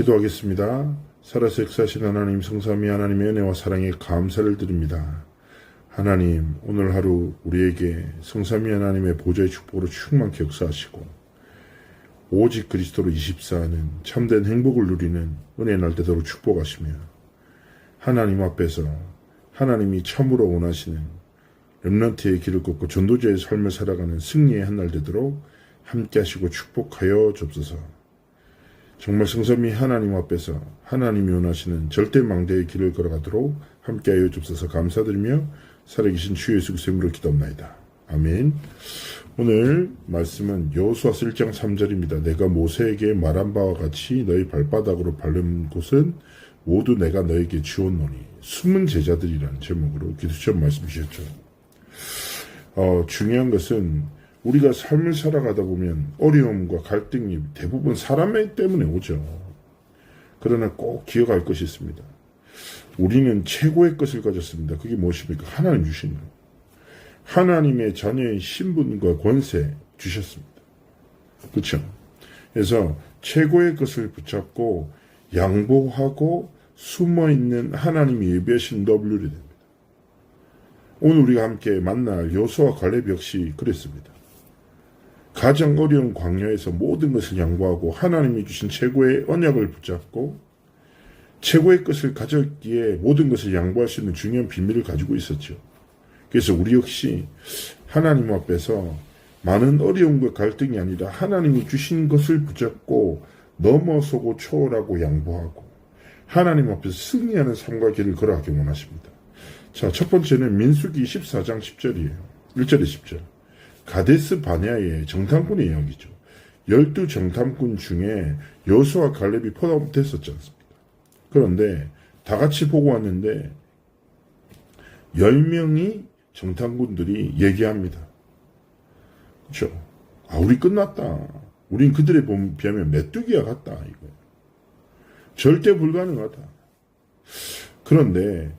기도하겠습니다. 살아서 역사하신 하나님, 성삼위 하나님의 은혜와 사랑에 감사를 드립니다. 하나님, 오늘 하루 우리에게 성삼위 하나님의 보좌의 축복으로 충만케 역사하시고 오직 그리스도로 24하는 참된 행복을 누리는 은혜의 날 되도록 축복하시며 하나님 앞에서 하나님이 참으로 원하시는 렘넌트의 길을 걷고 전도자의 삶을 살아가는 승리의 한 날 되도록 함께 하시고 축복하여 주옵소서. 정말 성삼위 하나님 앞에서 하나님이 원하시는 절대 망대의 길을 걸어가도록 함께하여 주옵소서. 감사드리며 살아계신 주 예수 그리스도의 이름으로 기도합니다. 아멘. 오늘 말씀은 여호수아서 1장 3절입니다. 내가 모세에게 말한 바와 같이 너희 발바닥으로 밟는 곳은 모두 내가 너에게 주었노니 숨은 제자들이라는 제목으로 기도처럼 말씀 주셨죠. 중요한 것은 우리가 삶을 살아가다 보면 어려움과 갈등이 대부분 사람 때문에 오죠. 그러나 꼭 기억할 것이 있습니다. 우리는 최고의 것을 가졌습니다. 그게 무엇입니까? 하나님 주신 것. 하나님의 자녀의 신분과 권세 주셨습니다. 그렇죠? 그래서 최고의 것을 붙잡고 양보하고 숨어있는 하나님이 예비하신 너를 누려야 됩니다. 오늘 우리가 함께 만날 여호수아와 갈렙 역시 그랬습니다. 가장 어려운 광야에서 모든 것을 양보하고 하나님이 주신 최고의 언약을 붙잡고 최고의 것을 가졌기에 모든 것을 양보할 수 있는 중요한 비밀을 가지고 있었죠. 그래서 우리 역시 하나님 앞에서 많은 어려움과 갈등이 아니라 하나님이 주신 것을 붙잡고 넘어서고 초월하고 양보하고 하나님 앞에서 승리하는 삶과 길을 걸어가기 원하십니다. 자, 첫 번째는 민수기 14장 10절이에요. 1절에 10절. 가데스 바냐의 정탐꾼의 이야기죠. 12 정탐꾼 중에 여호수아 갈렙이 포함됐었지 않습니까? 그런데 다 같이 보고 왔는데 10명이 정탐꾼들이 얘기합니다. 그렇죠? 우리 끝났다. 우린 그들에 비하면 메뚜기와 같다. 이거 절대 불가능하다. 그런데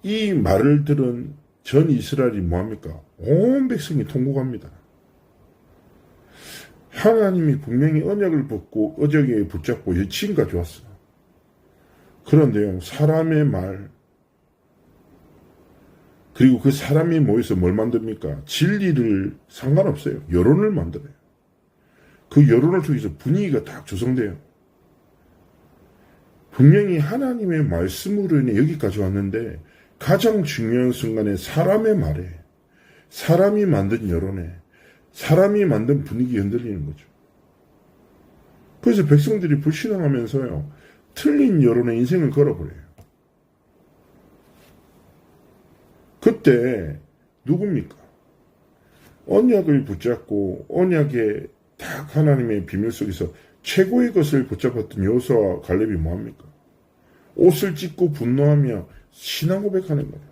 이 말을 들은 전 이스라엘이 뭐합니까? 온 백성이 통곡합니다. 하나님이 분명히 언약을 붙잡고 지금까지 왔어. 그런데요, 사람의 말, 그리고 그 사람이 모여서 뭘 만듭니까? 진리를 상관없어요. 여론을 만들어요. 그 여론을 통해서 분위기가 딱 조성돼요. 분명히 하나님의 말씀으로 인해 여기까지 왔는데 가장 중요한 순간에 사람의 말에, 사람이 만든 여론에, 사람이 만든 분위기에 흔들리는 거죠. 그래서 백성들이 불신앙하면서요, 틀린 여론에 인생을 걸어버려요. 그때 누굽니까? 언약을 붙잡고 언약의 딱 하나님의 비밀 속에서 최고의 것을 붙잡았던 여호수아와 갈렙이 뭐합니까? 옷을 찢고 분노하며 신앙 고백하는 거예요.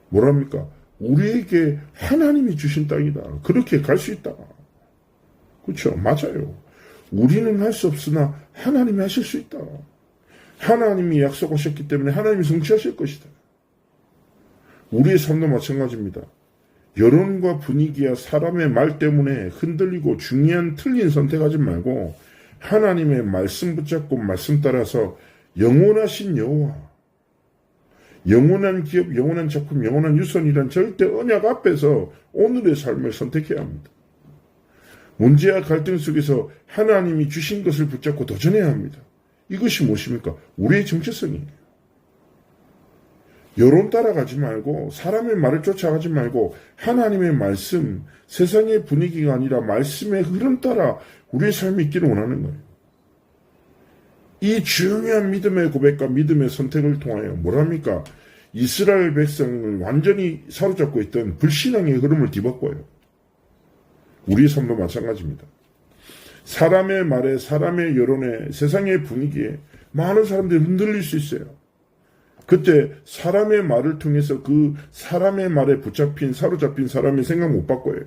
뭐랍니까? 우리에게 하나님이 주신 땅이다. 그렇게 갈 수 있다. 그렇죠? 맞아요. 우리는 할 수 없으나 하나님이 하실 수 있다. 하나님이 약속하셨기 때문에 하나님이 성취하실 것이다. 우리의 삶도 마찬가지입니다. 여론과 분위기와 사람의 말 때문에 흔들리고 중요한 틀린 선택하지 말고 하나님의 말씀 붙잡고 말씀 따라서 영원하신 여호와, 영원한 기업, 영원한 작품, 영원한 유선이란 절대 언약 앞에서 오늘의 삶을 선택해야 합니다. 문제와 갈등 속에서 하나님이 주신 것을 붙잡고 도전해야 합니다. 이것이 무엇입니까? 우리의 정체성이에요. 여론 따라가지 말고 사람의 말을 쫓아가지 말고 하나님의 말씀, 세상의 분위기가 아니라 말씀의 흐름 따라 우리의 삶이 있기를 원하는 거예요. 이 중요한 믿음의 고백과 믿음의 선택을 통하여 뭐랍니까? 이스라엘 백성을 완전히 사로잡고 있던 불신앙의 흐름을 뒤바꿔요. 우리의 삶도 마찬가지입니다. 사람의 말에, 사람의 여론에, 세상의 분위기에 많은 사람들이 흔들릴 수 있어요. 그때 사람의 말을 통해서 그 사람의 말에 사로잡힌 사람의 생각 못 바꿔요.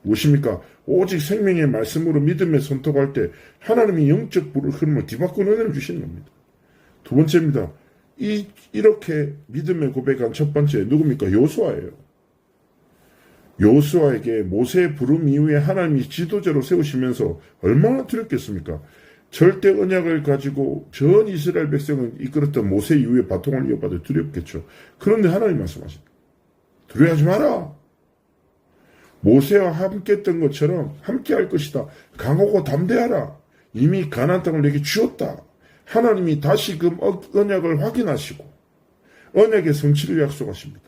무엇입니까? 오직 생명의 말씀으로 믿음에 선택할 때 하나님이 영적 흐름을 뒤바꾸는 은혜를 주시는 겁니다. 두 번째입니다. 이렇게 믿음의 고백한 첫 번째 누굽니까? 여호수아예요. 여호수아에게 모세의 부름 이후에 하나님이 지도자로 세우시면서 얼마나 두렵겠습니까? 절대 언약을 가지고 전 이스라엘 백성을 이끌었던 모세 이후에 바통을 이어받아 두렵겠죠. 그런데 하나님 말씀하십니다. 두려워하지 마라. 모세와 함께 했던 것처럼 함께 할 것이다. 강하고 담대하라. 이미 가나안 땅을 내게 주었다. 하나님이 다시금 언약을 확인하시고 언약의 성취를 약속하십니다.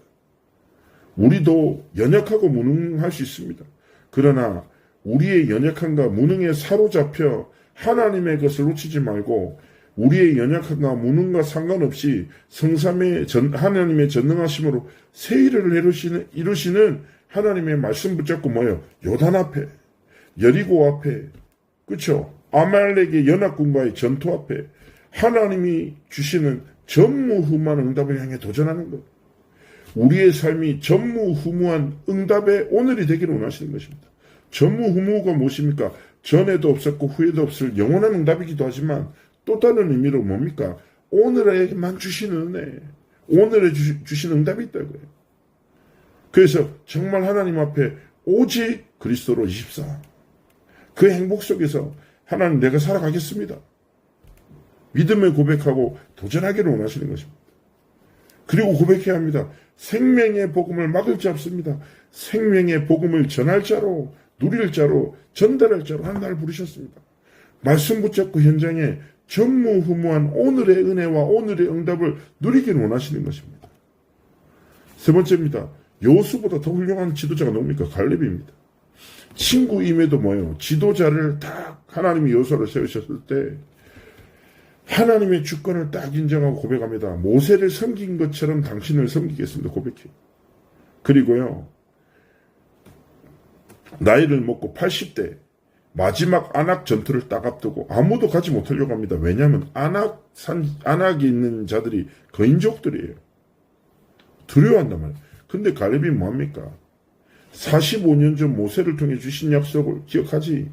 우리도 연약하고 무능할 수 있습니다. 그러나 우리의 연약함과 무능에 사로잡혀 하나님의 것을 놓치지 말고 우리의 연약함과 무능과 상관없이 성삼의 하나님의 전능하심으로 새 일을 이루시는 하나님의 말씀 붙잡고 뭐예요? 요단 앞에, 여리고 앞에, 그렇죠? 아말렉의 연합군과의 전투 앞에 하나님이 주시는 전무후무한 응답을 향해 도전하는 것. 우리의 삶이 전무후무한 응답의 오늘이 되기를 원하시는 것입니다. 전무후무가 무엇입니까? 전에도 없었고 후에도 없을 영원한 응답이기도 하지만 또 다른 의미로 뭡니까? 오늘에만 주시는 은혜, 오늘에 주신 응답이 있다고요. 그래서 정말 하나님 앞에 오직 그리스도로 24. 그 행복 속에서 하나님 내가 살아가겠습니다. 믿음을 고백하고 도전하기를 원하시는 것입니다. 그리고 고백해야 합니다. 생명의 복음을 막을 자 없습니다. 생명의 복음을 전할 자로, 누릴 자로, 전달할 자로 하나님을 부르셨습니다. 말씀 붙잡고 현장에 전무후무한 오늘의 은혜와 오늘의 응답을 누리기를 원하시는 것입니다. 세 번째입니다. 여호수보다 더 훌륭한 지도자가 누굽니까? 갈렙입니다. 친구임에도 뭐예요? 지도자를 딱 하나님이 여호수아를 세우셨을 때 하나님의 주권을 딱 인정하고 고백합니다. 모세를 섬긴 것처럼 당신을 섬기겠습니다. 고백해요. 그리고요. 나이를 먹고 80대 마지막 안악 전투를 딱 앞두고 아무도 가지 못하려고 합니다. 왜냐하면 안악이 있는 자들이 거인족들이에요. 두려워한단 말이에요. 근데 갈렙이 뭐합니까? 45년 전 모세를 통해 주신 약속을 기억하지.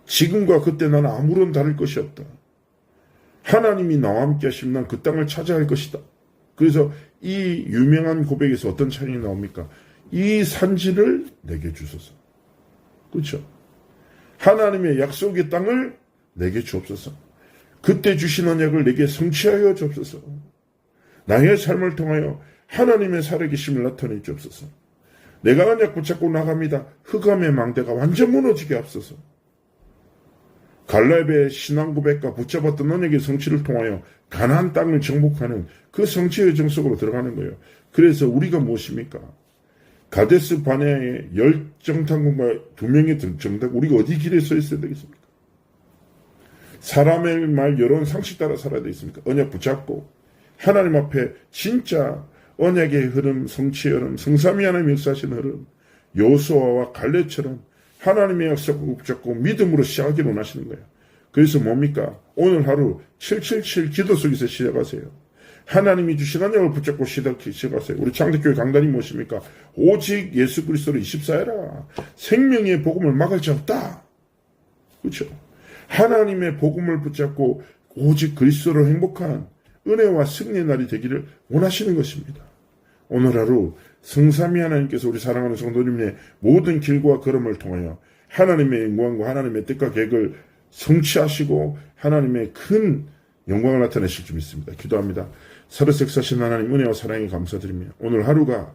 지금과 그때 나는 아무런 다를 것이 없다. 하나님이 나와 함께 하시면 난 그 땅을 차지할 것이다. 그래서 이 유명한 고백에서 어떤 찬양이 나옵니까? 이 산지를 내게 주소서. 그렇죠? 하나님의 약속의 땅을 내게 주옵소서. 그때 주신 언약을 내게 성취하여 주옵소서. 나의 삶을 통하여 하나님의 살아계심을 나타내 주옵소서. 내가 언약 붙잡고 나갑니다. 흑암의 망대가 완전 무너지게 앞서서 갈렙의 신앙 고백과 붙잡았던 언약의 성취를 통하여 가나안 땅을 정복하는 그 성취의 정속으로 들어가는 거예요. 그래서 우리가 무엇입니까? 가데스 바네아의 열정탐꾼과 2명의 정답, 우리가 어디 길에 서 있어야 되겠습니까? 사람의 말 여론 상식 따라 살아야 되겠습니까? 언약 붙잡고 하나님 앞에 진짜 언약의 흐름, 성취의 흐름, 성삼위 하나님 역사하시는 흐름, 여호수아와 갈렙처럼 하나님의 약속을 붙잡고 믿음으로 시작하기를 원하시는 거예요. 그래서 뭡니까? 오늘 하루 777 기도 속에서 시작하세요. 하나님이 주신 언약을 붙잡고 시작하세요. 우리 창대교회 강단이 무엇입니까? 오직 예수 그리스도로 24해라. 생명의 복음을 막을 자 없다. 그렇죠? 하나님의 복음을 붙잡고 오직 그리스도로 행복한 은혜와 승리의 날이 되기를 원하시는 것입니다. 오늘 하루 성삼위 하나님께서 우리 사랑하는 성도님의 모든 길과 걸음을 통하여 하나님의 영광과 하나님의 뜻과 계획을 성취하시고 하나님의 큰 영광을 나타내실 줄 믿습니다. 기도합니다. 살아섹사신 하나님 은혜와 사랑에 감사드리며 오늘 하루가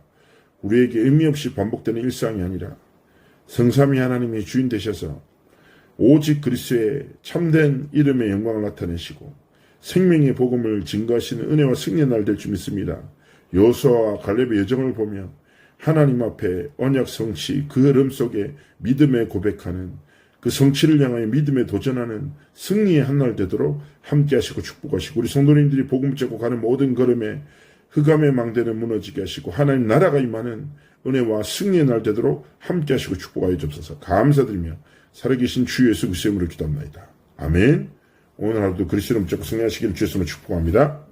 우리에게 의미 없이 반복되는 일상이 아니라 성삼위 하나님이 주인 되셔서 오직 그리스도의 참된 이름의 영광을 나타내시고 생명의 복음을 증거하시는 은혜와 승리의 날 될 줄 믿습니다. 여호수아와 갈렙의 여정을 보며 하나님 앞에 언약 성취 그 흐름 속에 믿음에 고백하는 그 성취를 향하여 믿음에 도전하는 승리의 한날 되도록 함께 하시고 축복하시고 우리 성도님들이 복음 붙잡고 가는 모든 걸음에 흑암의 망대는 무너지게 하시고 하나님 나라가 임하는 은혜와 승리의 날 되도록 함께 하시고 축복하여 주옵소서. 감사드리며 살아계신 주 예수 그리스도의 이름으로 기도합니다. 아멘. 오늘 하루도 그리스도를 붙잡고 승리하시기를 주의 이름으로 축복합니다.